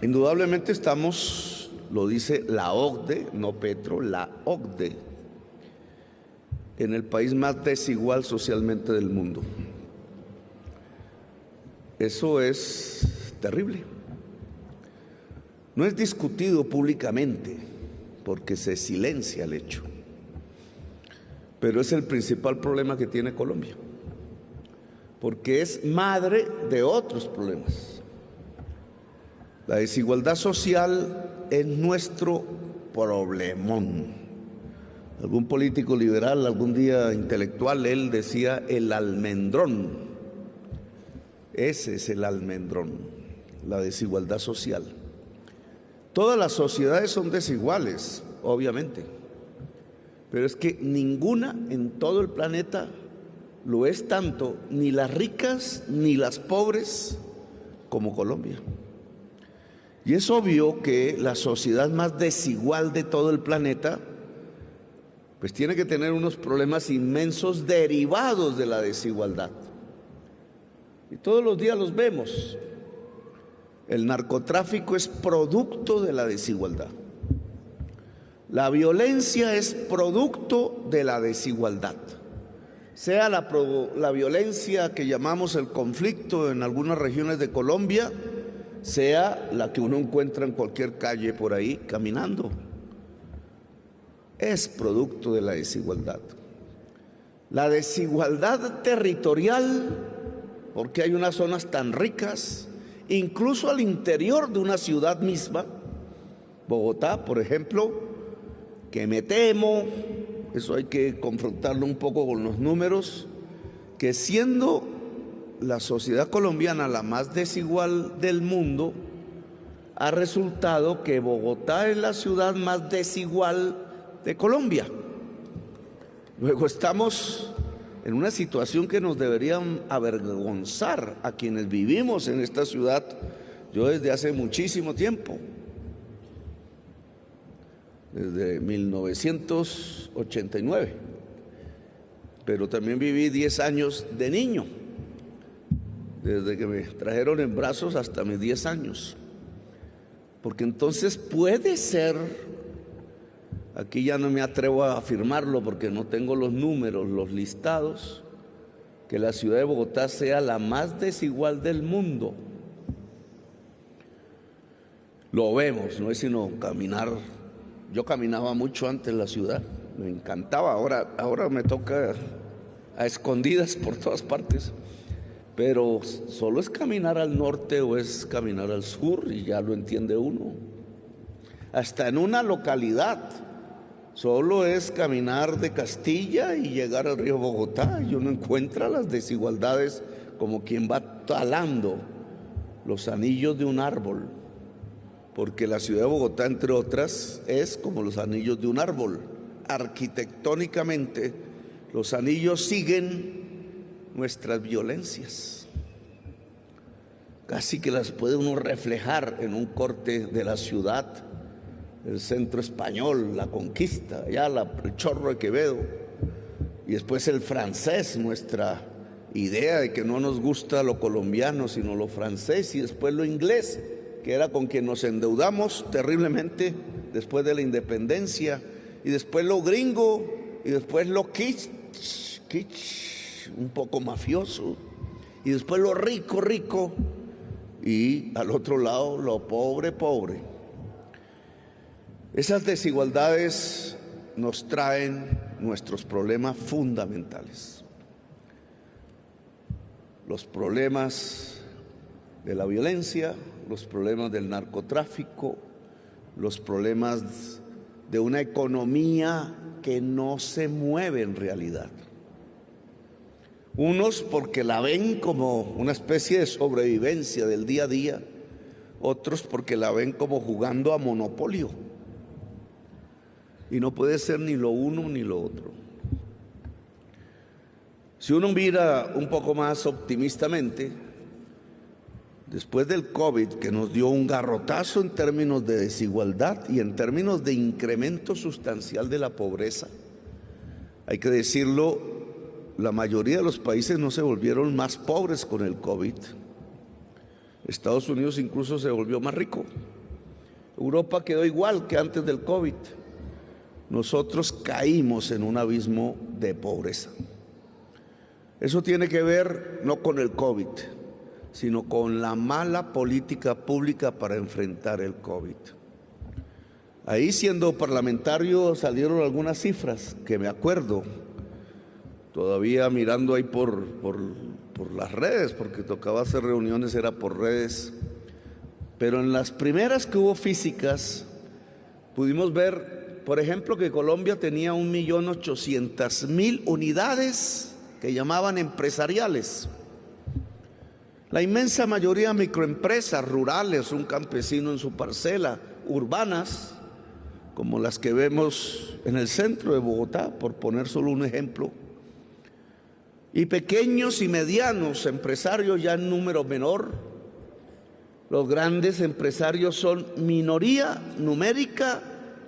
Indudablemente estamos, lo dice la OCDE, no Petro, la OCDE, en el país más desigual socialmente del mundo. Eso es terrible. No es discutido públicamente porque se silencia el hecho, pero es el principal problema que tiene Colombia, porque es madre de otros problemas. La desigualdad social es nuestro problemón. Algún político liberal, algún día intelectual, él decía el almendrón. Ese es el almendrón, la desigualdad social. Todas las sociedades son desiguales, obviamente, pero es que ninguna en todo el planeta lo es tanto, ni las ricas ni las pobres, como Colombia. Y es obvio que la sociedad más desigual de todo el planeta pues tiene que tener unos problemas inmensos derivados de la desigualdad. Y todos los días los vemos. El narcotráfico es producto de la desigualdad. La violencia es producto de la desigualdad. Sea la violencia que llamamos el conflicto en algunas regiones de Colombia, sea la que uno encuentra en cualquier calle por ahí caminando. Es producto de la desigualdad. La desigualdad territorial, porque hay unas zonas tan ricas, incluso al interior de una ciudad misma, Bogotá, por ejemplo, que me temo, eso hay que confrontarlo un poco con los números, que siendo la sociedad colombiana la más desigual del mundo, ha resultado que Bogotá es la ciudad más desigual de Colombia. Luego estamos en una situación que nos debería avergonzar a quienes vivimos en esta ciudad, yo desde hace muchísimo tiempo, desde 1989, pero también viví 10 años de niño, desde que me trajeron en brazos hasta mis 10 años, porque entonces puede ser, aquí ya no me atrevo a afirmarlo porque no tengo los números, los listados, que la ciudad de Bogotá sea la más desigual del mundo. Lo vemos, no es sino caminar. Yo caminaba mucho antes en la ciudad, me encantaba, ahora me toca a escondidas por todas partes, pero solo es caminar al norte o es caminar al sur y ya lo entiende uno. Hasta en una localidad, solo es caminar de Castilla y llegar al río Bogotá y uno encuentra las desigualdades como quien va talando los anillos de un árbol, porque la ciudad de Bogotá, entre otras, es como los anillos de un árbol. Arquitectónicamente, los anillos siguen nuestras violencias. Casi que las puede uno reflejar en un corte de la ciudad, el centro español, la conquista, allá el Chorro de Quevedo, y después el francés, nuestra idea de que no nos gusta lo colombiano sino lo francés, y después lo inglés, que era con quien nos endeudamos terriblemente después de la independencia, y después lo gringo, y después lo kitsch, un poco mafioso, y después lo rico, y al otro lado lo pobre. Esas desigualdades nos traen nuestros problemas fundamentales. Los problemas de la violencia, los problemas del narcotráfico, los problemas de una economía que no se mueve en realidad. Unos porque la ven como una especie de sobrevivencia del día a día, otros porque la ven como jugando a monopolio. Y no puede ser ni lo uno ni lo otro. Si uno mira un poco más optimistamente, después del COVID, que nos dio un garrotazo en términos de desigualdad y en términos de incremento sustancial de la pobreza, hay que decirlo, la mayoría de los países no se volvieron más pobres con el COVID. Estados Unidos incluso se volvió más rico. Europa quedó igual que antes del COVID. Nosotros caímos en un abismo de pobreza. Eso tiene que ver no con el COVID, sino con la mala política pública para enfrentar el COVID. Ahí, siendo parlamentario, salieron algunas cifras que me acuerdo, todavía mirando ahí por las redes, porque tocaba hacer reuniones, era por redes. Pero en las primeras que hubo físicas, pudimos ver, por ejemplo, que Colombia tenía 1.800.000 unidades que llamaban empresariales. La inmensa mayoría microempresas rurales, un campesino en su parcela, urbanas, como las que vemos en el centro de Bogotá, por poner solo un ejemplo, y pequeños y medianos empresarios ya en número menor. Los grandes empresarios son minoría numérica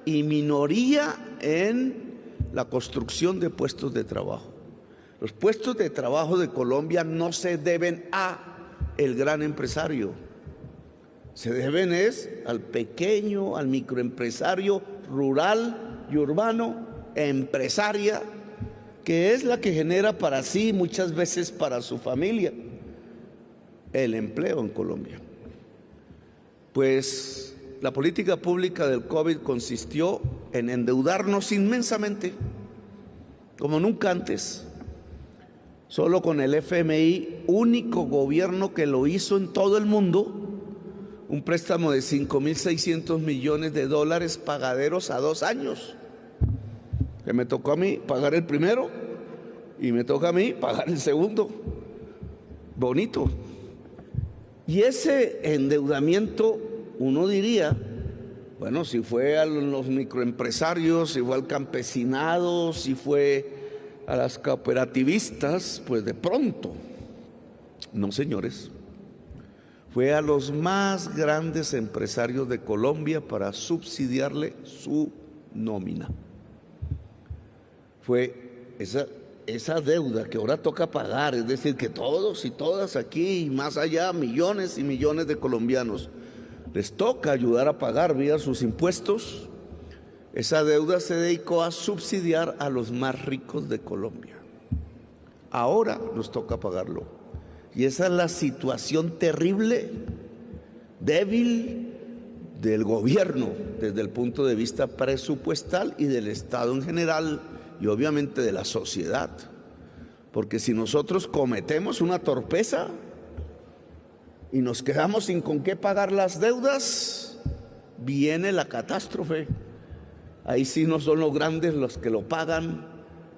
y minoría en la construcción de puestos de trabajo. Los puestos de trabajo de Colombia no se deben a el gran empresario, se deben al pequeño, al microempresario rural y urbano, empresaria, que es la que genera para sí, muchas veces para su familia, el empleo en Colombia. Pues la política pública del COVID consistió en endeudarnos inmensamente, como nunca antes. Solo con el FMI, único gobierno que lo hizo en todo el mundo, un préstamo de $5.600 millones pagaderos a 2 años. Que me tocó a mí pagar el primero y me toca a mí pagar el segundo. Bonito. Y ese endeudamiento, uno diría, bueno, si fue a los microempresarios, si fue al campesinado, si fue a las cooperativistas, pues de pronto. No, señores. Fue a los más grandes empresarios de Colombia para subsidiarle su nómina. Fue esa deuda que ahora toca pagar, es decir, que todos y todas aquí y más allá, millones y millones de colombianos, les toca ayudar a pagar vía sus impuestos. Esa deuda se dedicó a subsidiar a los más ricos de Colombia. Ahora nos toca pagarlo. Y esa es la situación terrible, débil del gobierno desde el punto de vista presupuestal y del Estado en general y obviamente de la sociedad. Porque si nosotros cometemos una torpeza y nos quedamos sin con qué pagar las deudas, viene la catástrofe. Ahí sí no son los grandes los que lo pagan.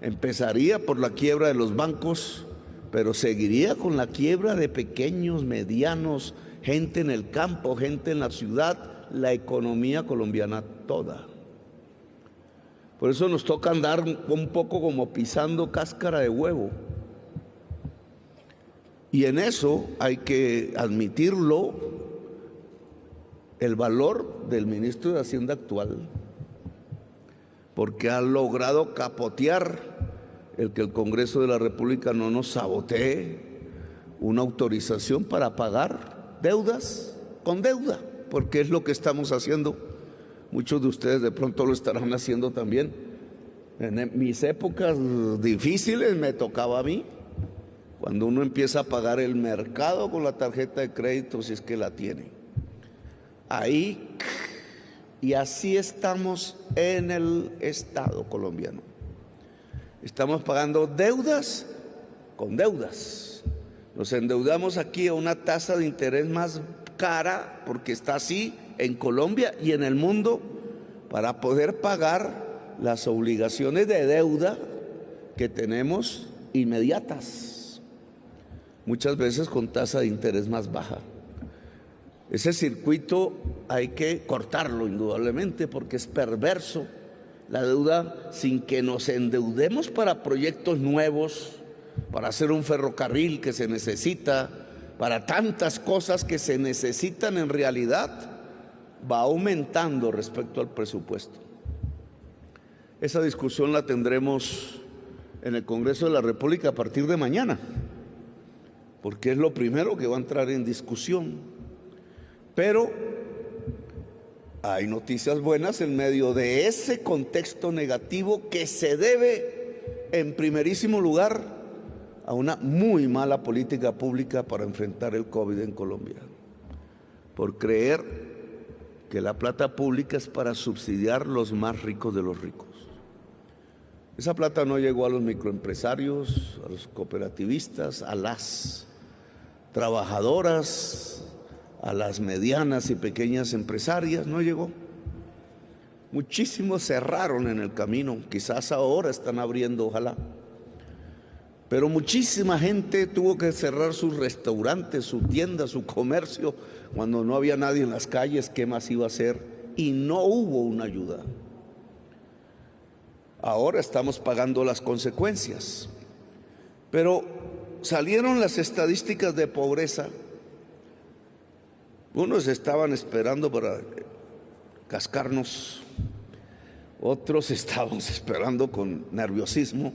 Empezaría por la quiebra de los bancos, pero seguiría con la quiebra de pequeños, medianos, gente en el campo, gente en la ciudad, la economía colombiana toda. Por eso nos toca andar un poco como pisando cáscara de huevo. Y en eso hay que admitirlo, el valor del ministro de Hacienda actual, porque ha logrado capotear el que el Congreso de la República no nos sabotee una autorización para pagar deudas con deuda, porque es lo que estamos haciendo. Muchos de ustedes de pronto lo estarán haciendo también. En mis épocas difíciles me tocaba a mí, cuando uno empieza a pagar el mercado con la tarjeta de crédito, si es que la tiene. Ahí, y así estamos en el Estado colombiano. Estamos pagando deudas con deudas. Nos endeudamos aquí a una tasa de interés más cara, porque está así en Colombia y en el mundo, para poder pagar las obligaciones de deuda que tenemos inmediatas, muchas veces con tasa de interés más baja. Ese circuito hay que cortarlo indudablemente, porque es perverso. La deuda, sin que nos endeudemos para proyectos nuevos, para hacer un ferrocarril que se necesita, para tantas cosas que se necesitan en realidad, va aumentando respecto al presupuesto. Esa discusión la tendremos en el Congreso de la República a partir de mañana, porque es lo primero que va a entrar en discusión. Pero hay noticias buenas en medio de ese contexto negativo que se debe, en primerísimo lugar, a una muy mala política pública para enfrentar el COVID en Colombia, por creer que la plata pública es para subsidiar los más ricos de los ricos. Esa plata no llegó a los microempresarios, a los cooperativistas, a las trabajadoras, a las medianas y pequeñas empresarias, no llegó. Muchísimos cerraron en el camino, quizás ahora están abriendo, ojalá. Pero muchísima gente tuvo que cerrar sus restaurantes, su tienda, su comercio, cuando no había nadie en las calles, ¿qué más iba a hacer? Y no hubo una ayuda. Ahora estamos pagando las consecuencias. Pero salieron las estadísticas de pobreza. Unos estaban esperando para cascarnos, otros estábamos esperando con nerviosismo,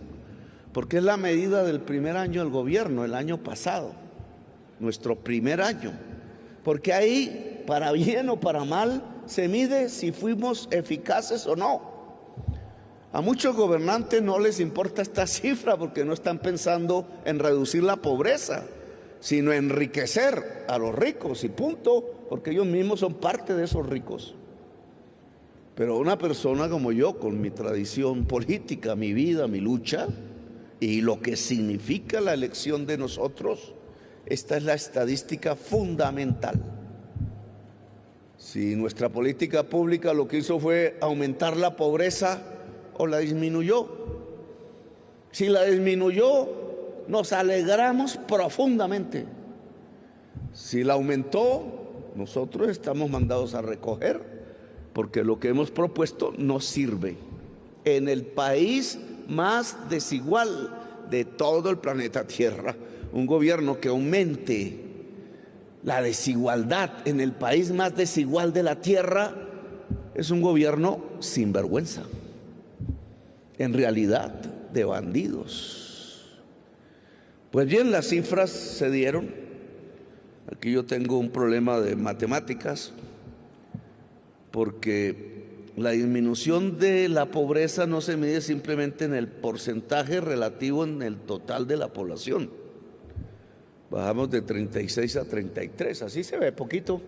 porque es la medida del primer año del gobierno, el año pasado, nuestro primer año, porque ahí, para bien o para mal, se mide si fuimos eficaces o no. A muchos gobernantes no les importa esta cifra porque no están pensando en reducir la pobreza, sino enriquecer a los ricos y punto, porque ellos mismos son parte de esos ricos. Pero una persona como yo, con mi tradición política, mi vida, mi lucha y lo que significa la elección de nosotros, esta es la estadística fundamental. Si nuestra política pública lo que hizo fue aumentar la pobreza o la disminuyó. Si la disminuyó, nos alegramos profundamente. Si la aumentó, nosotros estamos mandados a recoger, porque lo que hemos propuesto no sirve. En el país más desigual de todo el planeta Tierra, un gobierno que aumente la desigualdad en el país más desigual de la Tierra es un gobierno sin vergüenza, en realidad de bandidos. Pues bien, las cifras se dieron. Aquí yo tengo un problema de matemáticas, porque la disminución de la pobreza no se mide simplemente en el porcentaje relativo en el total de la población. Bajamos de 36 a 33, así se ve poquito.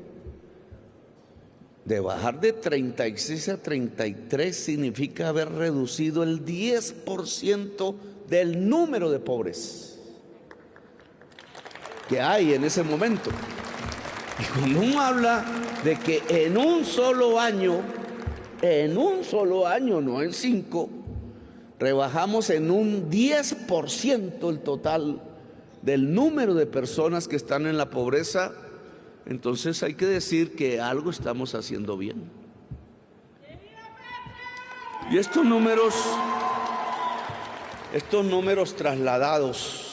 De bajar de 36 a 33 significa haber reducido el 10% del número de pobres que hay en ese momento. Y cuando uno habla de que en un solo año, no en 5, rebajamos en un 10% el total del número de personas que están en la pobreza, entonces hay que decir que algo estamos haciendo bien. Y estos números trasladados,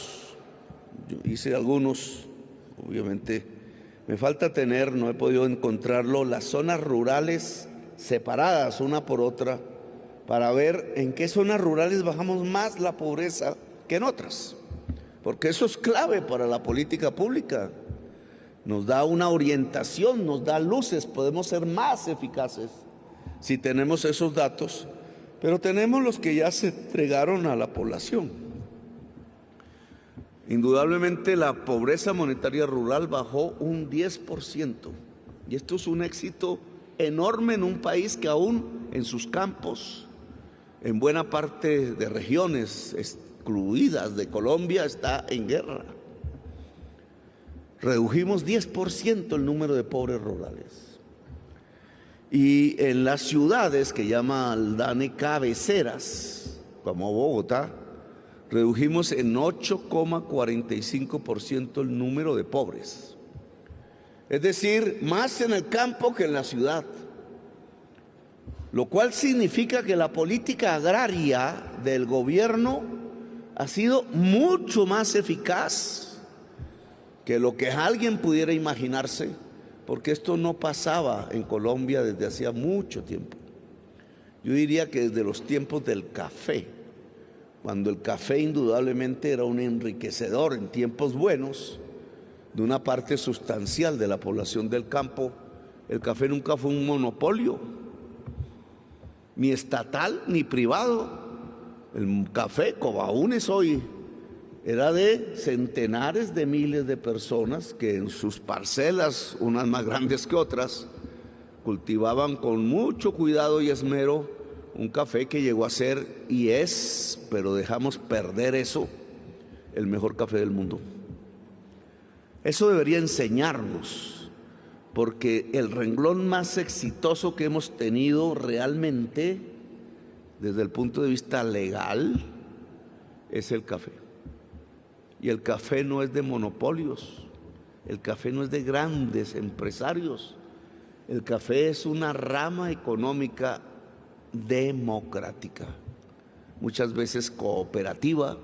yo hice algunos, obviamente me falta tener, no he podido encontrarlo, las zonas rurales separadas una por otra, para ver en qué zonas rurales bajamos más la pobreza que en otras, porque eso es clave para la política pública. Nos da una orientación, nos da luces, podemos ser más eficaces si tenemos esos datos, pero tenemos los que ya se entregaron a la población. Indudablemente la pobreza monetaria rural bajó un 10%, y esto es un éxito enorme en un país que aún en sus campos, en buena parte de regiones excluidas de Colombia, está en guerra. Redujimos 10% el número de pobres rurales. Y en las ciudades que llaman DANE cabeceras, como Bogotá, redujimos en 8,45% el número de pobres. Es decir, más en el campo que en la ciudad. Lo cual significa que la política agraria del gobierno ha sido mucho más eficaz que lo que alguien pudiera imaginarse, porque esto no pasaba en Colombia desde hacía mucho tiempo. Yo diría que desde los tiempos del café, cuando el café indudablemente era un enriquecedor en tiempos buenos de una parte sustancial de la población del campo, El café nunca fue un monopolio, ni estatal ni privado. El café, como aún es hoy, era de centenares de miles de personas que en sus parcelas, unas más grandes que otras, cultivaban con mucho cuidado y esmero un café que llegó a ser y es, pero dejamos perder eso, el mejor café del mundo. Eso debería enseñarnos, porque el renglón más exitoso que hemos tenido realmente, desde el punto de vista legal, es el café. Y el café no es de monopolios, el café no es de grandes empresarios, el café es una rama económica democrática, muchas veces cooperativa,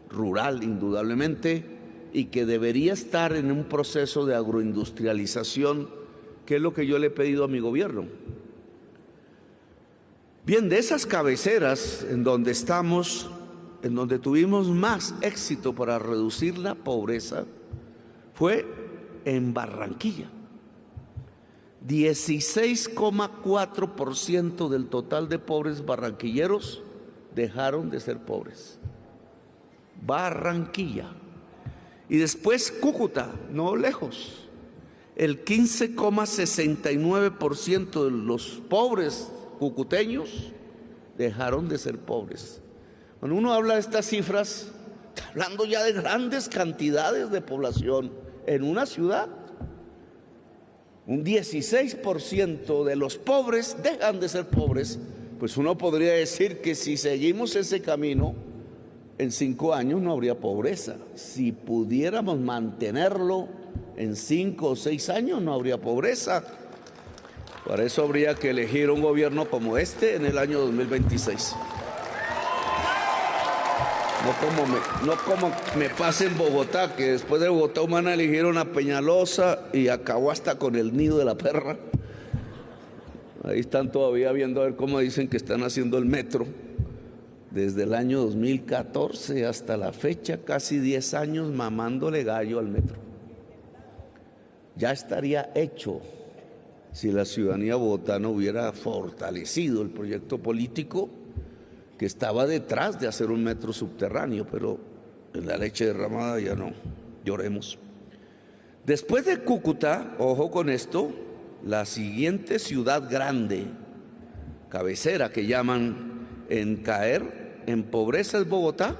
rural indudablemente, y que debería estar en un proceso de agroindustrialización, que es lo que yo le he pedido a mi gobierno. Bien, de esas cabeceras en donde estamos, en donde tuvimos más éxito para reducir la pobreza, fue en Barranquilla. 16,4% del total de pobres barranquilleros dejaron de ser pobres. Barranquilla. Y después Cúcuta, no lejos. El 15,69% de los pobres cucuteños dejaron de ser pobres. Cuando uno habla de estas cifras, está hablando ya de grandes cantidades de población en una ciudad. Un 16% de los pobres dejan de ser pobres. Pues uno podría decir que si seguimos ese camino, en 5 años no habría pobreza. Si pudiéramos mantenerlo en 5 o 6 años, no habría pobreza. Para eso habría que elegir un gobierno como este en el año 2026. No como me pasa en Bogotá, que después de Bogotá van a elegir a Peñalosa y acabó hasta con el nido de la perra. Ahí están todavía viendo a ver cómo dicen que están haciendo el metro. Desde el año 2014 hasta la fecha, casi 10 años mamándole gallo al metro. Ya estaría hecho si la ciudadanía bogotana hubiera fortalecido el proyecto político que estaba detrás de hacer un metro subterráneo, pero en la leche derramada ya no, lloremos. Después de Cúcuta, ojo con esto, la siguiente ciudad grande, cabecera que llaman en caer en pobreza es Bogotá.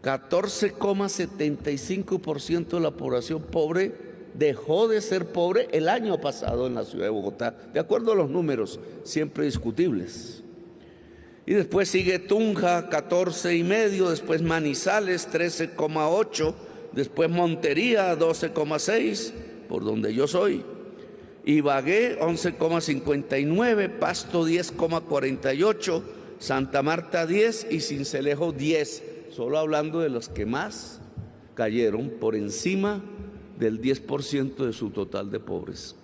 14,75% de la población pobre dejó de ser pobre el año pasado en la ciudad de Bogotá, de acuerdo a los números siempre discutibles. Y después sigue Tunja, 14,5%, después Manizales, 13,8%, después Montería, 12,6%, por donde yo soy. Ibagué, 11,59%, Pasto, 10,48%, Santa Marta, 10% y Sincelejo, 10%. Solo hablando de los que más cayeron por encima del 10% de su total de pobres.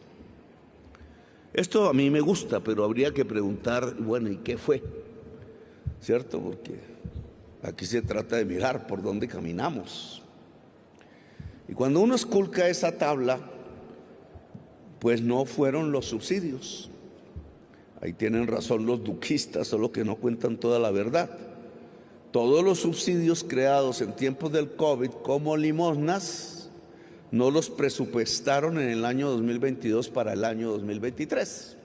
Esto a mí me gusta, pero habría que preguntar, bueno, ¿y qué fue? ¿Cierto? Porque aquí se trata de mirar por dónde caminamos. Y cuando uno esculca esa tabla, pues no fueron los subsidios. Ahí tienen razón los duquistas, solo que no cuentan toda la verdad. Todos los subsidios creados en tiempos del COVID como limosnas no los presupuestaron en el año 2022 para el año 2023.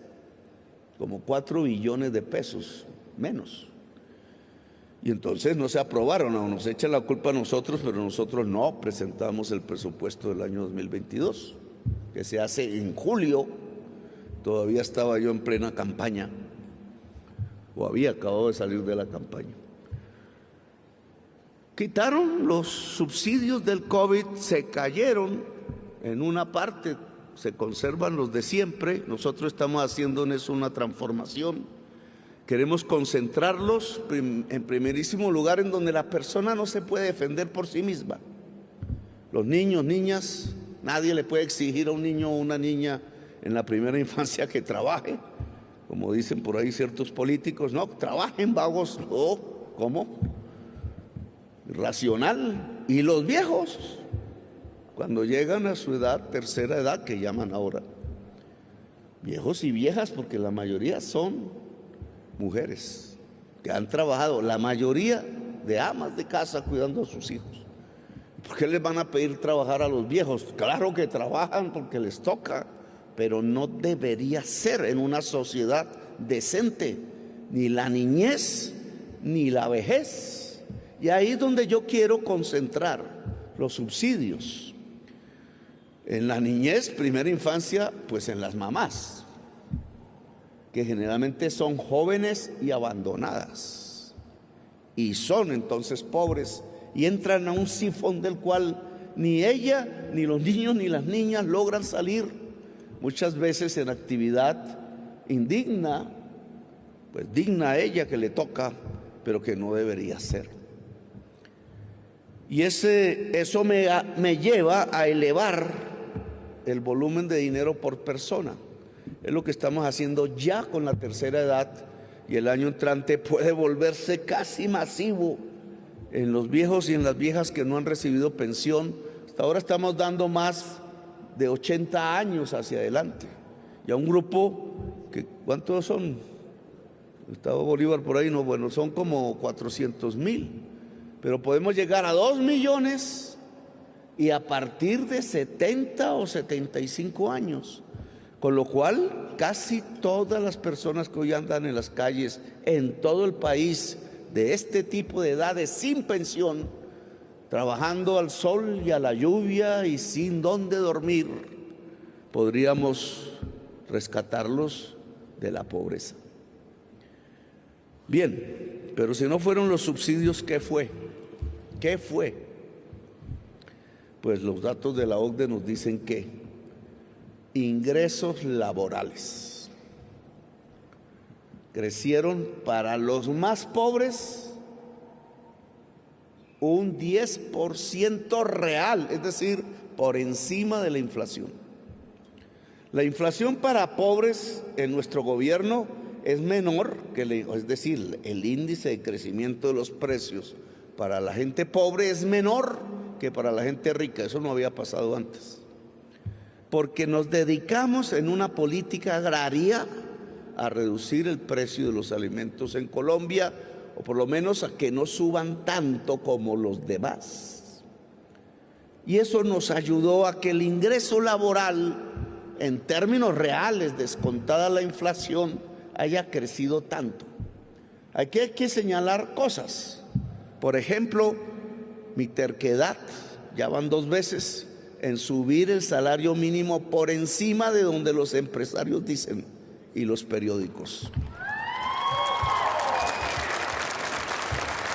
Como 4 billones de pesos menos. Y entonces no se aprobaron, o nos echan la culpa a nosotros, pero nosotros no presentamos el presupuesto del año 2022, que se hace en julio. Todavía estaba yo en plena campaña, o había acabado de salir de la campaña. Quitaron los subsidios del COVID, se cayeron en una parte, se conservan los de siempre. Nosotros estamos haciendo en eso una transformación. Queremos concentrarlos en primerísimo lugar en donde la persona no se puede defender por sí misma. Los niños, niñas, nadie le puede exigir a un niño o una niña en la primera infancia que trabaje, como dicen por ahí ciertos políticos. No, trabajen vagos. No, ¿cómo? Racional. Y los viejos, cuando llegan a su edad, tercera edad que llaman ahora, viejos y viejas, porque la mayoría son mujeres que han trabajado, la mayoría de amas de casa cuidando a sus hijos. ¿Por qué les van a pedir trabajar a los viejos? Claro que trabajan porque les toca, pero no debería ser en una sociedad decente, ni la niñez ni la vejez. Y ahí es donde yo quiero concentrar los subsidios. En la niñez, primera infancia, pues en las mamás, que generalmente son jóvenes y abandonadas, y son entonces pobres, y entran a un sifón del cual ni ella, ni los niños, ni las niñas logran salir, muchas veces en actividad indigna, pues digna a ella que le toca, pero que no debería ser. Y eso me lleva a elevar el volumen de dinero por persona. Es lo que estamos haciendo ya con la tercera edad, y el año entrante puede volverse casi masivo en los viejos y en las viejas que no han recibido pensión. Hasta ahora estamos dando más de 80 años hacia adelante. Y a un grupo que, ¿cuántos son? Gustavo Bolívar por ahí, no, bueno, son como 400,000, pero podemos llegar a 2 millones y a partir de 70 o 75 años, con lo cual casi todas las personas que hoy andan en las calles en todo el país de este tipo de edades sin pensión, trabajando al sol y a la lluvia y sin dónde dormir, podríamos rescatarlos de la pobreza. Bien, pero si no fueron los subsidios, ¿qué fue? ¿Qué fue? Pues los datos de la OCDE nos dicen que ingresos laborales crecieron para los más pobres un 10% real, es decir, por encima de la inflación. La inflación para pobres en nuestro gobierno es menor que, es decir, el índice de crecimiento de los precios para la gente pobre es menor que para la gente rica. Eso no había pasado antes, porque nos dedicamos en una política agraria a reducir el precio de los alimentos en Colombia, o por lo menos a que no suban tanto como los demás. Y eso nos ayudó a que el ingreso laboral, en términos reales, descontada la inflación, haya crecido tanto. Aquí hay que señalar cosas. Por ejemplo, mi terquedad, ya van 2 veces, en subir el salario mínimo por encima de donde los empresarios dicen y los periódicos.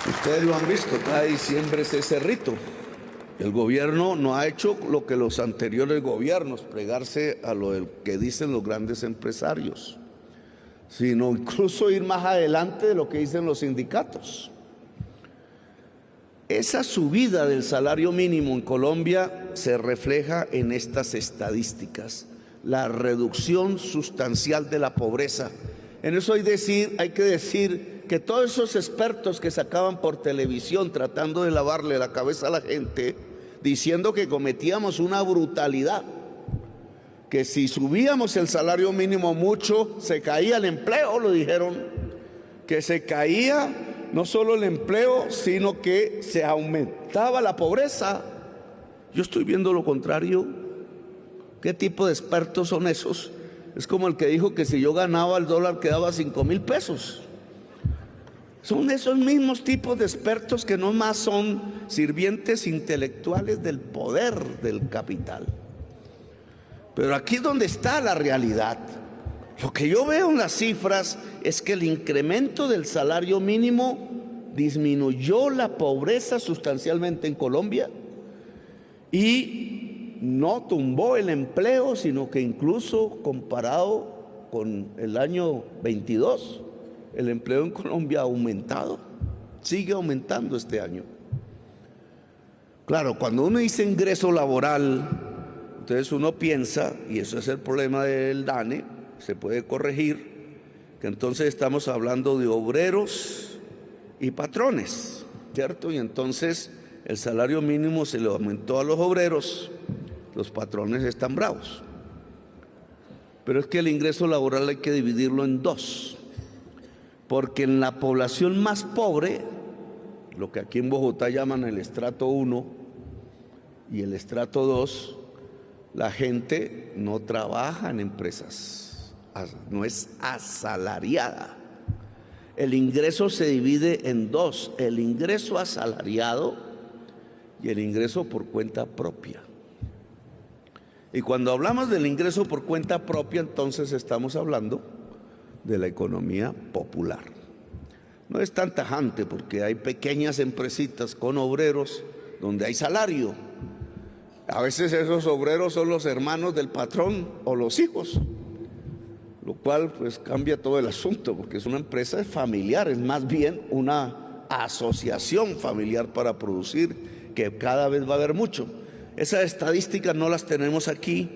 Ustedes lo han visto, cada diciembre es ese rito. El gobierno no ha hecho lo que los anteriores gobiernos, plegarse a lo que dicen los grandes empresarios, sino incluso ir más adelante de lo que dicen los sindicatos. Esa subida del salario mínimo en Colombia se refleja en estas estadísticas, la reducción sustancial de la pobreza. En eso hay que decir que todos esos expertos que sacaban por televisión tratando de lavarle la cabeza a la gente, diciendo que cometíamos una brutalidad, que si subíamos el salario mínimo mucho, se caía el empleo, lo dijeron, que se caía no solo el empleo, sino que se aumentaba la pobreza. Yo estoy viendo lo contrario. ¿Qué tipo de expertos son esos? Es como el que dijo que si yo ganaba el dólar quedaba 5,000 pesos. Son esos mismos tipos de expertos que no más son sirvientes intelectuales del poder del capital. Pero aquí es donde está la realidad. Lo que yo veo en las cifras es que el incremento del salario mínimo disminuyó la pobreza sustancialmente en Colombia y no tumbó el empleo, sino que incluso comparado con el año 22, el empleo en Colombia ha aumentado, sigue aumentando este año. Claro, cuando uno dice ingreso laboral, entonces uno piensa, y eso es el problema del DANE, se puede corregir, que entonces estamos hablando de obreros y patrones, ¿cierto? Y entonces el salario mínimo se le aumentó a los obreros, los patrones están bravos. Pero es que el ingreso laboral hay que dividirlo en dos, porque en la población más pobre, lo que aquí en Bogotá llaman el estrato 1 y el estrato 2, la gente no trabaja en empresas, no es asalariada. El ingreso se divide en dos, el ingreso asalariado y el ingreso por cuenta propia. Y cuando hablamos del ingreso por cuenta propia, entonces estamos hablando de la economía popular. No es tan tajante porque hay pequeñas empresitas con obreros donde hay salario. A veces esos obreros son los hermanos del patrón o los hijos, lo cual pues cambia todo el asunto, porque es una empresa familiar, es más bien una asociación familiar para producir, que cada vez va a haber mucho. Esas estadísticas no las tenemos aquí,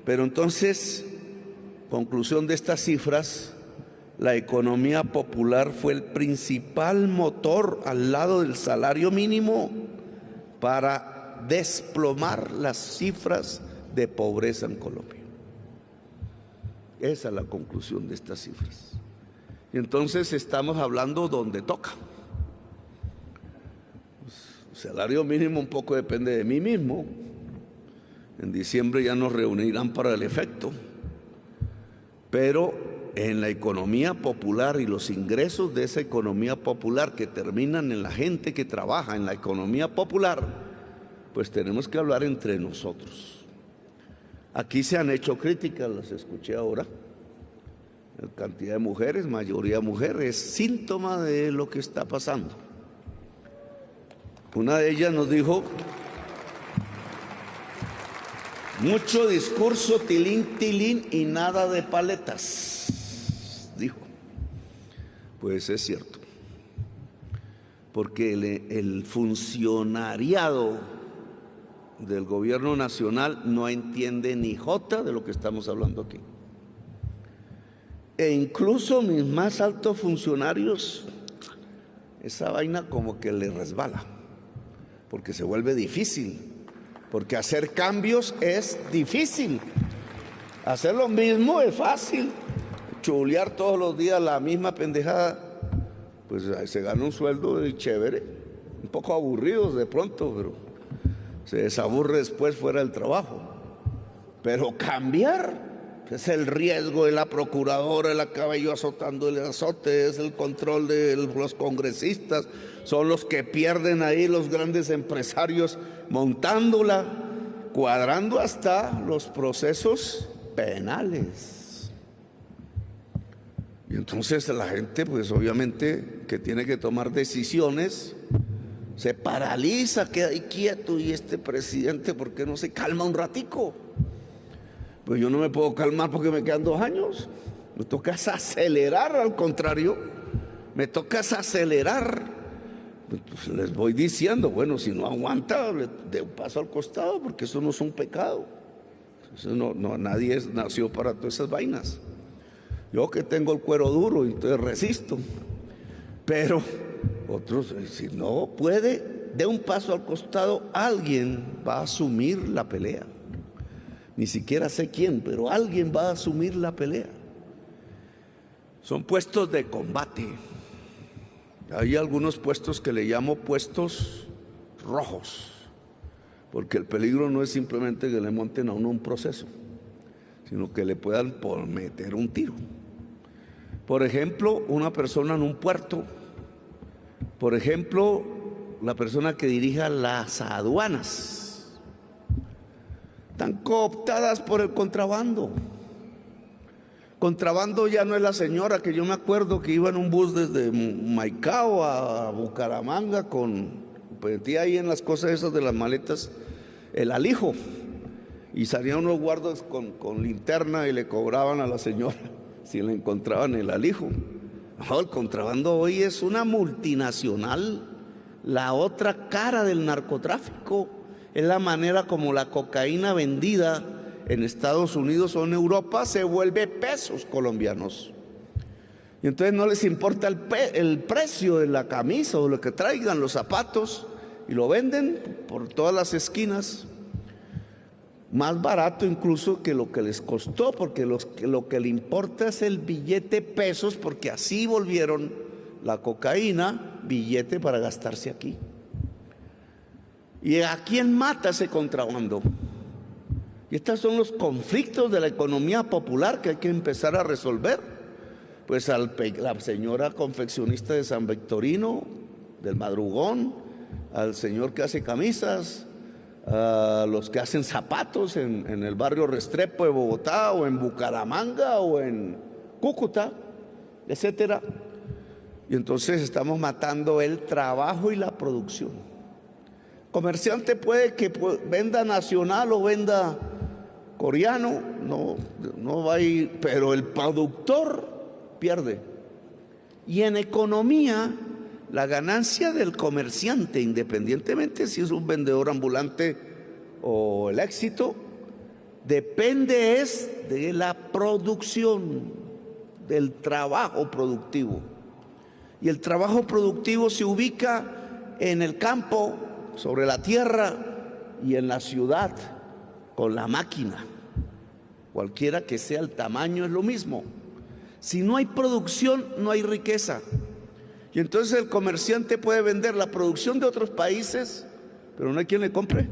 pero entonces, conclusión de estas cifras, la economía popular fue el principal motor al lado del salario mínimo para desplomar las cifras de pobreza en Colombia. Esa es la conclusión de estas cifras. Y entonces estamos hablando donde toca. El salario mínimo un poco depende de mí mismo. En diciembre ya nos reunirán para el efecto. Pero en la economía popular y los ingresos de esa economía popular que terminan en la gente que trabaja en la economía popular, pues tenemos que hablar entre nosotros. Aquí se han hecho críticas, las escuché ahora. La cantidad de mujeres, mayoría mujeres, es síntoma de lo que está pasando. Una de ellas nos dijo: mucho discurso tilín, tilín y nada de paletas, dijo. Pues es cierto, porque el funcionariado del gobierno nacional no entiende ni jota de lo que estamos hablando aquí. E incluso mis más altos funcionarios, esa vaina como que le resbala, porque se vuelve difícil, porque hacer cambios es difícil. Hacer lo mismo es fácil. Chulear todos los días la misma pendejada, pues se gana un sueldo de chévere, un poco aburridos de pronto, pero se desaburre después fuera del trabajo. Pero cambiar es el riesgo de la procuradora, el cabello azotando el azote, es el control de los congresistas, son los que pierden ahí los grandes empresarios montándola, cuadrando hasta los procesos penales. Y entonces la gente, pues obviamente que tiene que tomar decisiones, se paraliza, queda ahí quieto. Y este presidente, ¿por qué no se calma un ratico? Pues yo no me puedo calmar porque me quedan 2 años. Me toca acelerar, al contrario, me toca acelerar. Pues les voy diciendo, bueno, si no aguanta, de un paso al costado, porque eso no es un pecado. Eso nadie nació para todas esas vainas. Yo que tengo el cuero duro, entonces resisto. Pero otros, si no puede, de un paso al costado, alguien va a asumir la pelea. Ni siquiera sé quién, pero alguien va a asumir la pelea. Son puestos de combate. Hay algunos puestos que le llamo puestos rojos, porque el peligro no es simplemente que le monten a uno un proceso, sino que le puedan meter un tiro. Por ejemplo, una persona en un puerto. Por ejemplo, la persona que dirija las aduanas. Están cooptadas por el contrabando. Contrabando ya no es la señora que yo me acuerdo que iba en un bus desde Maicao a Bucaramanga metía ahí en las cosas esas de las maletas el alijo, y salían unos guardas con linterna y le cobraban a la señora si le encontraban el alijo. No, el contrabando hoy es una multinacional, la otra cara del narcotráfico. Es la manera como la cocaína vendida en Estados Unidos o en Europa se vuelve pesos colombianos. Y entonces no les importa el precio de la camisa o lo que traigan, los zapatos, y lo venden por todas las esquinas. más barato incluso que lo que les costó, porque lo que le importa es el billete pesos, porque así volvieron la cocaína billete para gastarse aquí. ¿Y a quién mata ese contrabando? Y estos son los conflictos de la economía popular que hay que empezar a resolver. Pues la señora confeccionista de San Victorino, del Madrugón, al señor que hace camisas, a los que hacen zapatos en el barrio Restrepo de Bogotá, o en Bucaramanga, o en Cúcuta, etcétera. Y entonces estamos matando el trabajo y la producción. Comerciante puede que venda nacional o venda coreano, no va a ir, pero el productor pierde. Y en economía, la ganancia del comerciante, independientemente si es un vendedor ambulante o el éxito, depende es de la producción, del trabajo productivo. Y el trabajo productivo se ubica en el campo, sobre la tierra, y en la ciudad, con la máquina. Cualquiera que sea el tamaño es lo mismo. Si no hay producción, no hay riqueza. Y entonces el comerciante puede vender la producción de otros países, pero no hay quien le compre.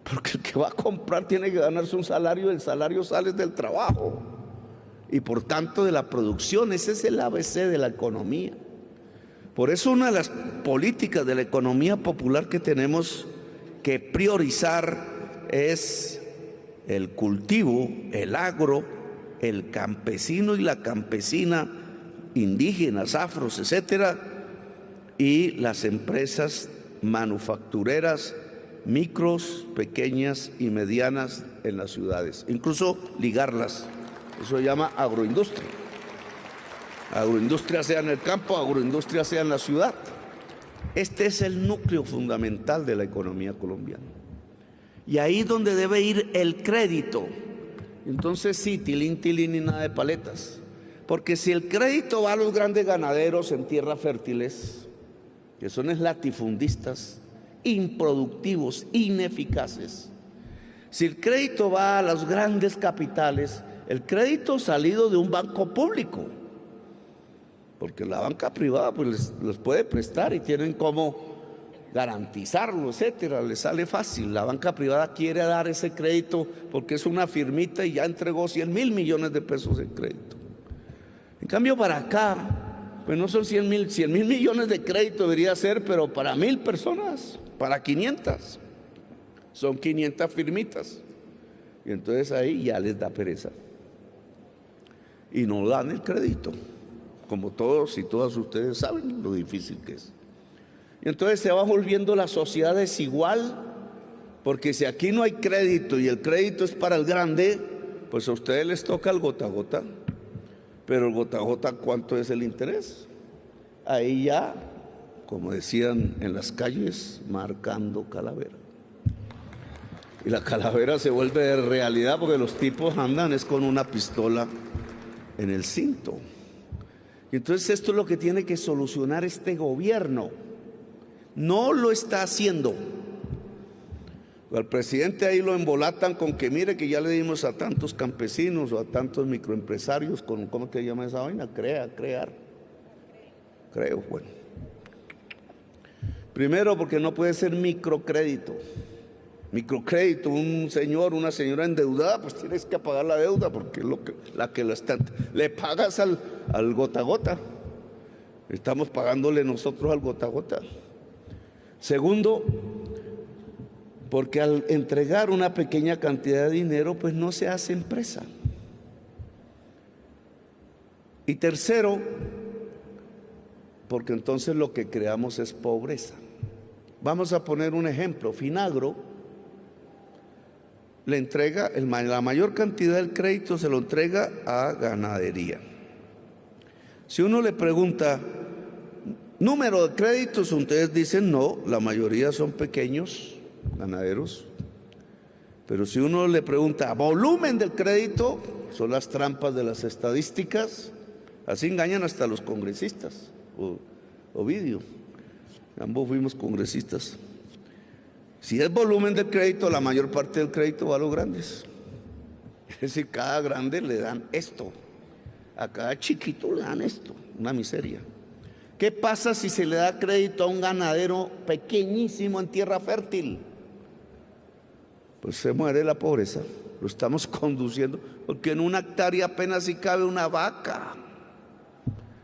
Porque el que va a comprar tiene que ganarse un salario, el salario sale del trabajo. Y por tanto de la producción. Ese es el ABC de la economía. Por eso una de las políticas de la economía popular que tenemos que priorizar es el cultivo, el agro, el campesino y la campesina, indígenas, afros, etcétera, y las empresas manufactureras, micros, pequeñas y medianas en las ciudades, incluso ligarlas. Eso se llama agroindustria. Agroindustria sea en el campo, agroindustria sea en la ciudad. Este es el núcleo fundamental de la economía colombiana. Y ahí es donde debe ir el crédito. Entonces sí, tilín, tilín y nada de paletas. Porque si el crédito va a los grandes ganaderos en tierras fértiles, que son latifundistas, improductivos, ineficaces. Si el crédito va a los grandes capitales, el crédito salido de un banco público, porque la banca privada pues les puede prestar y tienen cómo garantizarlo, etcétera, les sale fácil. La banca privada quiere dar ese crédito porque es una firmita y ya entregó 100.000 millones de pesos en crédito. En cambio para acá, pues no son 100.000 millones de crédito debería ser, pero para 1.000 personas, para 500, son 500 firmitas. Y entonces ahí ya les da pereza. Y no dan el crédito, como todos y todas ustedes saben lo difícil que es. Y entonces se va volviendo la sociedad desigual, porque si aquí no hay crédito y el crédito es para el grande, pues a ustedes les toca el gota a gota. Pero el gota a gota, ¿cuánto es el interés? Ahí ya, como decían en las calles, marcando calavera. Y la calavera se vuelve de realidad porque los tipos andan es con una pistola en el cinto. Y entonces esto es lo que tiene que solucionar este gobierno. No lo está haciendo. Al presidente ahí lo embolatan con que mire que ya le dimos a tantos campesinos o a tantos microempresarios con, ¿cómo que llama esa vaina? Crear. Creo, bueno. Primero porque no puede ser microcrédito. Microcrédito, un señor, una señora endeudada, pues tienes que pagar la deuda porque es la que le pagas al gota a gota. Estamos pagándole nosotros al gota a gota. Segundo, porque al entregar una pequeña cantidad de dinero, pues no se hace empresa. Y tercero, porque entonces lo que creamos es pobreza. Vamos a poner un ejemplo. Finagro le entrega la mayor cantidad del crédito, se lo entrega a ganadería. Si uno le pregunta número de créditos, ustedes dicen no, la mayoría son pequeños ganaderos. Pero si uno le pregunta volumen del crédito, son las trampas de las estadísticas. Así engañan hasta los congresistas. Ovidio, ambos fuimos congresistas. Si es volumen del crédito, la mayor parte del crédito va a los grandes. Es decir, cada grande le dan esto, a cada chiquito le dan esto, una miseria. ¿Qué pasa si se le da crédito a un ganadero pequeñísimo en tierra fértil? Pues se muere la pobreza. Lo estamos conduciendo, porque en una hectárea apenas si cabe una vaca.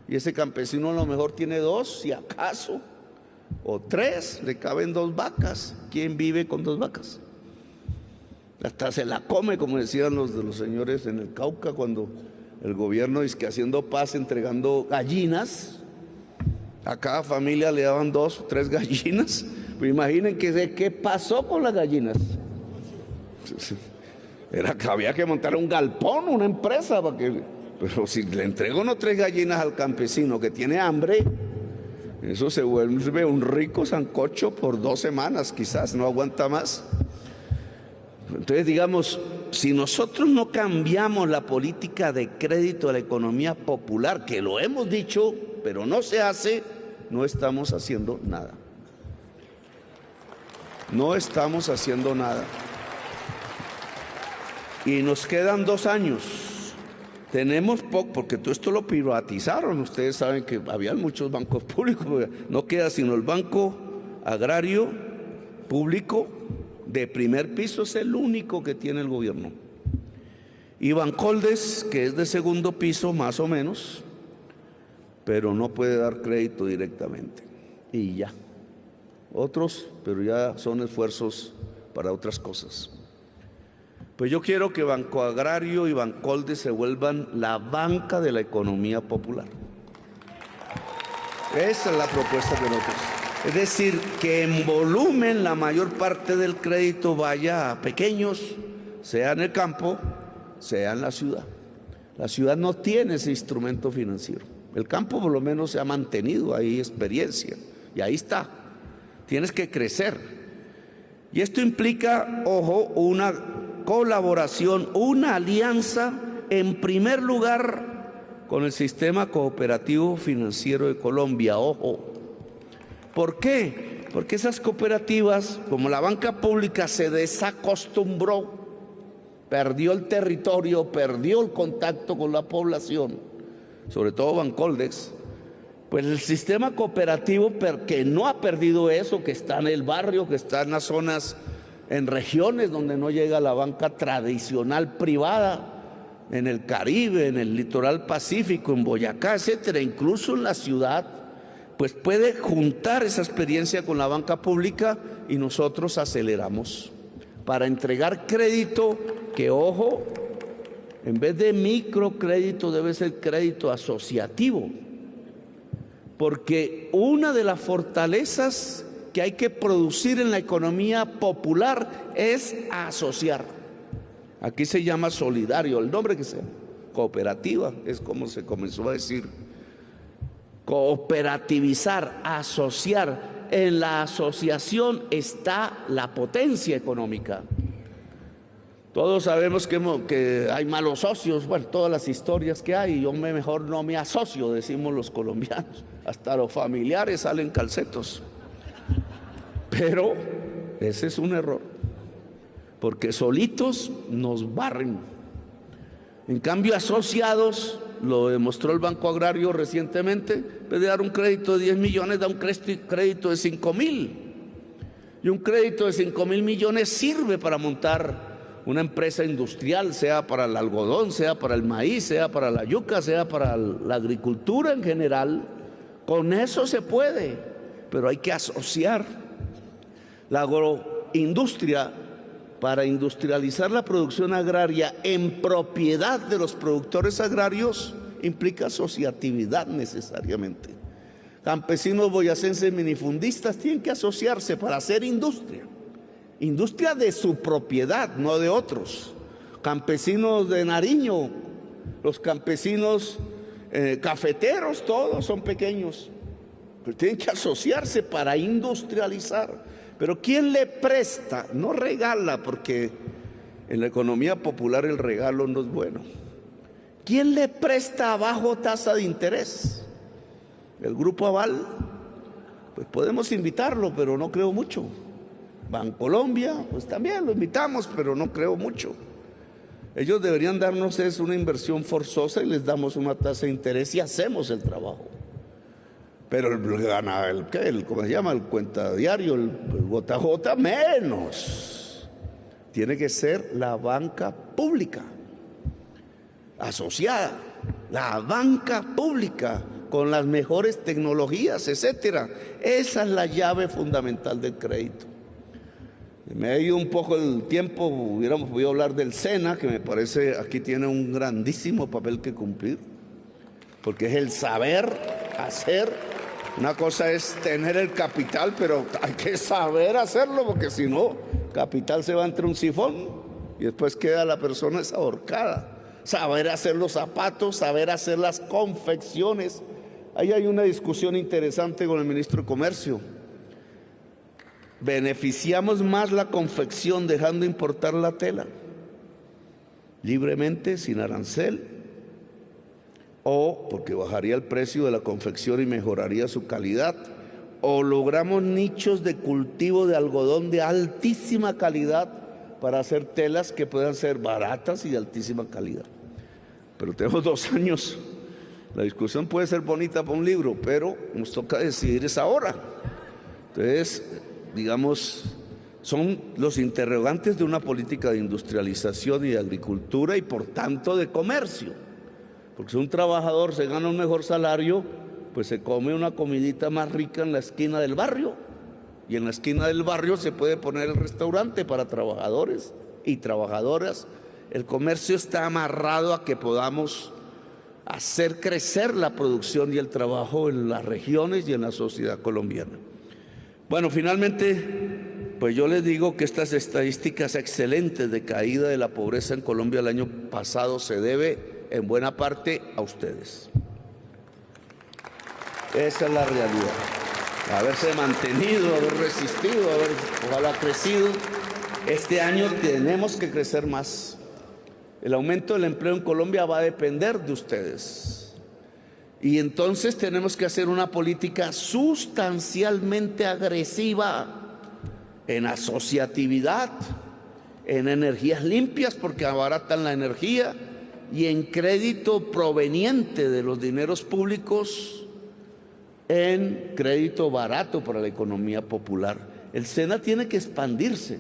Y ese campesino a lo mejor tiene 2, si acaso, o 3, le caben 2 vacas. ¿Quién vive con 2 vacas? Hasta se la come, como decían los de los señores en el Cauca, cuando el gobierno dice que haciendo paz, entregando gallinas. A cada familia le daban 2 o 3 gallinas. Pues imaginen qué pasó con las gallinas. Era que había que montar un galpón, una empresa, pero si le entrego 1 o 3 gallinas al campesino que tiene hambre, eso se vuelve un rico sancocho por 2 semanas, quizás, no aguanta más. Entonces, digamos, si nosotros no cambiamos la política de crédito a la economía popular, que lo hemos dicho, pero no se hace, no estamos haciendo nada. No estamos haciendo nada. Y nos quedan 2 años. Tenemos poco, porque todo esto lo privatizaron. Ustedes saben que habían muchos bancos públicos. No queda sino el Banco Agrario Público de primer piso, es el único que tiene el gobierno. Y Bancoldes, que es de segundo piso, más o menos, pero no puede dar crédito directamente. Y ya. Otros, pero ya son esfuerzos para otras cosas. Pues yo quiero que Banco Agrario y Bancoldes se vuelvan la banca de la economía popular. Esa es la propuesta de nosotros. Es decir, que en volumen la mayor parte del crédito vaya a pequeños, sea en el campo, sea en la ciudad. La ciudad no tiene ese instrumento financiero. El campo por lo menos se ha mantenido, hay experiencia y ahí está. Tienes que crecer. Y esto implica, ojo, una colaboración, una alianza, en primer lugar, con el sistema cooperativo financiero de Colombia, ojo. ¿Por qué? Porque esas cooperativas, como la banca pública se desacostumbró, perdió el territorio, perdió el contacto con la población, sobre todo Bancoldes, pues el sistema cooperativo que no ha perdido eso, que está en el barrio, que está en las zonas, en regiones donde no llega la banca tradicional privada, en el Caribe, en el litoral pacífico, en Boyacá, etcétera, incluso en la ciudad, pues puede juntar esa experiencia con la banca pública y nosotros aceleramos para entregar crédito que, ojo, en vez de microcrédito debe ser crédito asociativo, porque una de las fortalezas que hay que producir en la economía popular es asociar. Aquí se llama solidario, el nombre que sea, cooperativa, es como se comenzó a decir. Cooperativizar, asociar. En la asociación está la potencia económica. Todos sabemos que hay malos socios, bueno, todas las historias que hay, yo mejor no me asocio, decimos los colombianos, hasta los familiares salen calcetos. Pero ese es un error, porque solitos nos barren. En cambio, asociados, lo demostró el Banco Agrario recientemente, en vez de dar un crédito de 10 millones, da un crédito de 5.000. Y un crédito de 5.000 millones sirve para montar una empresa industrial, sea para el algodón, sea para el maíz, sea para la yuca, sea para la agricultura en general. Con eso se puede, pero hay que asociar. La agroindustria, para industrializar la producción agraria en propiedad de los productores agrarios, implica asociatividad necesariamente. Campesinos boyacenses minifundistas tienen que asociarse para hacer industria. Industria de su propiedad, no de otros. Campesinos de Nariño, los campesinos cafeteros, todos son pequeños, pero tienen que asociarse para industrializar. Pero ¿quién le presta? No regala, porque en la economía popular el regalo no es bueno. ¿Quién le presta a bajo tasa de interés? ¿El Grupo Aval? Pues podemos invitarlo, pero no creo mucho. Bancolombia, pues también lo invitamos, pero no creo mucho. Ellos deberían darnos una inversión forzosa y les damos una tasa de interés y hacemos el trabajo. Pero ¿cómo se llama? El cuenta diario, el gota a gota, menos. Tiene que ser la banca pública, asociada, la banca pública, con las mejores tecnologías, etcétera. Esa es la llave fundamental del crédito. Me ha ido un poco el tiempo, hubiéramos podido hablar del SENA, que me parece aquí tiene un grandísimo papel que cumplir, porque es el saber hacer. Una cosa es tener el capital, pero hay que saber hacerlo, porque si no, capital se va entre un sifón y después queda la persona ahorcada. Saber hacer los zapatos, saber hacer las confecciones. Ahí hay una discusión interesante con el ministro de Comercio. ¿Beneficiamos más la confección dejando importar la tela libremente, sin arancel? ¿O porque bajaría el precio de la confección y mejoraría su calidad? ¿O logramos nichos de cultivo de algodón de altísima calidad para hacer telas que puedan ser baratas y de altísima calidad? Pero tenemos 2 años. La discusión puede ser bonita para un libro, pero nos toca decidir es ahora. Entonces, digamos, son los interrogantes de una política de industrialización y de agricultura y por tanto de comercio. Porque si un trabajador se gana un mejor salario, pues se come una comidita más rica en la esquina del barrio. Y en la esquina del barrio se puede poner el restaurante para trabajadores y trabajadoras. El comercio está amarrado a que podamos hacer crecer la producción y el trabajo en las regiones y en la sociedad colombiana. Bueno, finalmente, pues yo les digo que estas estadísticas excelentes de caída de la pobreza en Colombia el año pasado se debe en buena parte a ustedes. Esa es la realidad. Haberse mantenido, haber resistido, ojalá crecido. Este año tenemos que crecer más. El aumento del empleo en Colombia va a depender de ustedes. Y entonces tenemos que hacer una política sustancialmente agresiva en asociatividad, en energías limpias porque abaratan la energía y en crédito proveniente de los dineros públicos, en crédito barato para la economía popular. El SENA tiene que expandirse,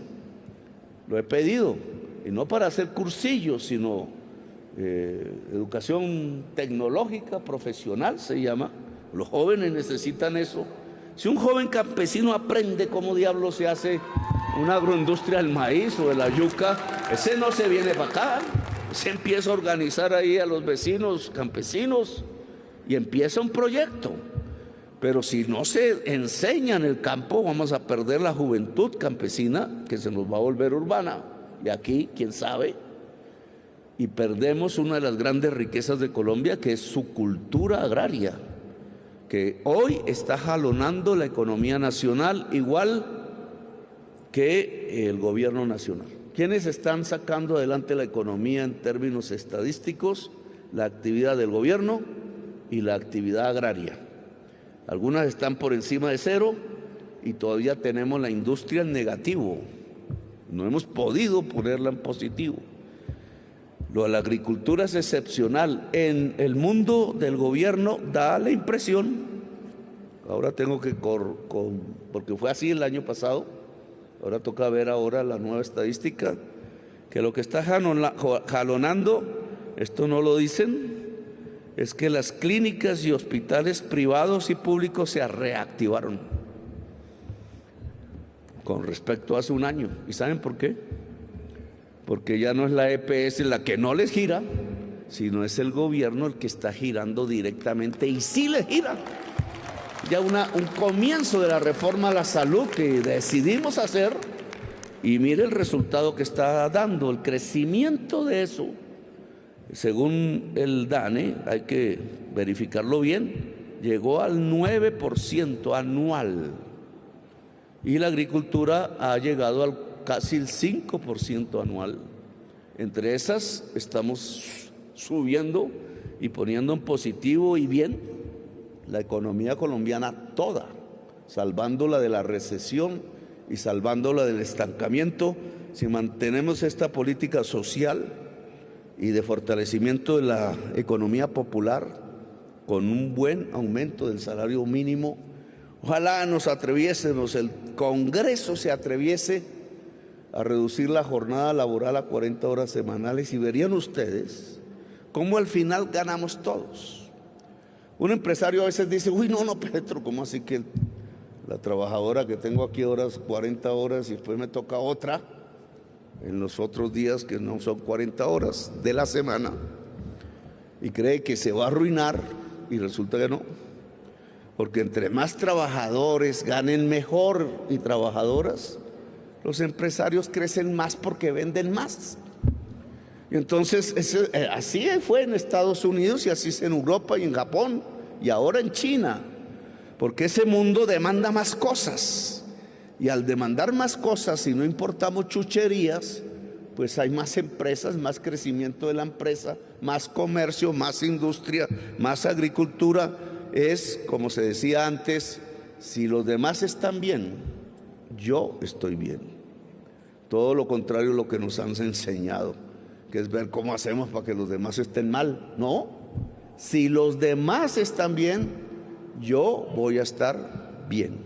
lo he pedido, y no para hacer cursillos, sino educación tecnológica, profesional se llama. Los jóvenes necesitan eso. Si un joven campesino aprende cómo diablos se hace una agroindustria del maíz o de la yuca, ese no se viene para acá, se empieza a organizar ahí a los vecinos campesinos y empieza un proyecto. Pero si no se enseña en el campo, vamos a perder la juventud campesina que se nos va a volver urbana. Y aquí, quién sabe, y perdemos una de las grandes riquezas de Colombia, que es su cultura agraria, que hoy está jalonando la economía nacional igual que el gobierno nacional. ¿Quiénes están sacando adelante la economía en términos estadísticos? La actividad del gobierno y la actividad agraria. Algunas están por encima de cero y todavía tenemos la industria en negativo. No hemos podido ponerla en positivo. Lo de la agricultura es excepcional. En el mundo del gobierno da la impresión, ahora tengo que, porque fue así el año pasado, ahora toca ver ahora la nueva estadística, que lo que está jalonando, esto no lo dicen, es que las clínicas y hospitales privados y públicos se reactivaron con respecto a hace un año. ¿Y saben por qué? Porque ya no es la EPS la que no les gira, sino es el gobierno el que está girando directamente, y sí les gira. Ya un comienzo de la reforma a la salud que decidimos hacer, y mire el resultado que está dando, el crecimiento de eso. Según el DANE, hay que verificarlo bien, llegó al 9% anual. Y la agricultura ha llegado al casi el 5% anual. Entre esas estamos subiendo y poniendo en positivo y bien la economía colombiana toda, salvándola de la recesión y salvándola del estancamiento, si mantenemos esta política social y de fortalecimiento de la economía popular con un buen aumento del salario mínimo. Ojalá nos atreviésemos, el Congreso se atreviese a reducir la jornada laboral a 40 horas semanales y verían ustedes cómo al final ganamos todos. Un empresario a veces dice, uy, no, Petro, ¿cómo así que la trabajadora que tengo aquí horas, 40 horas y después me toca otra en los otros días que no son 40 horas de la semana? Y cree que se va a arruinar y resulta que no. Porque entre más trabajadores ganen mejor y trabajadoras, los empresarios crecen más porque venden más. Y entonces así fue en Estados Unidos y así es en Europa y en Japón y ahora en China, porque ese mundo demanda más cosas y al demandar más cosas, si no importamos chucherías, pues hay más empresas, más crecimiento de la empresa, más comercio, más industria, más agricultura. Es, como se decía antes, si los demás están bien, yo estoy bien. Todo lo contrario a lo que nos han enseñado, que es ver cómo hacemos para que los demás estén mal. No, si los demás están bien, yo voy a estar bien.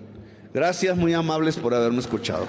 Gracias, muy amables por haberme escuchado.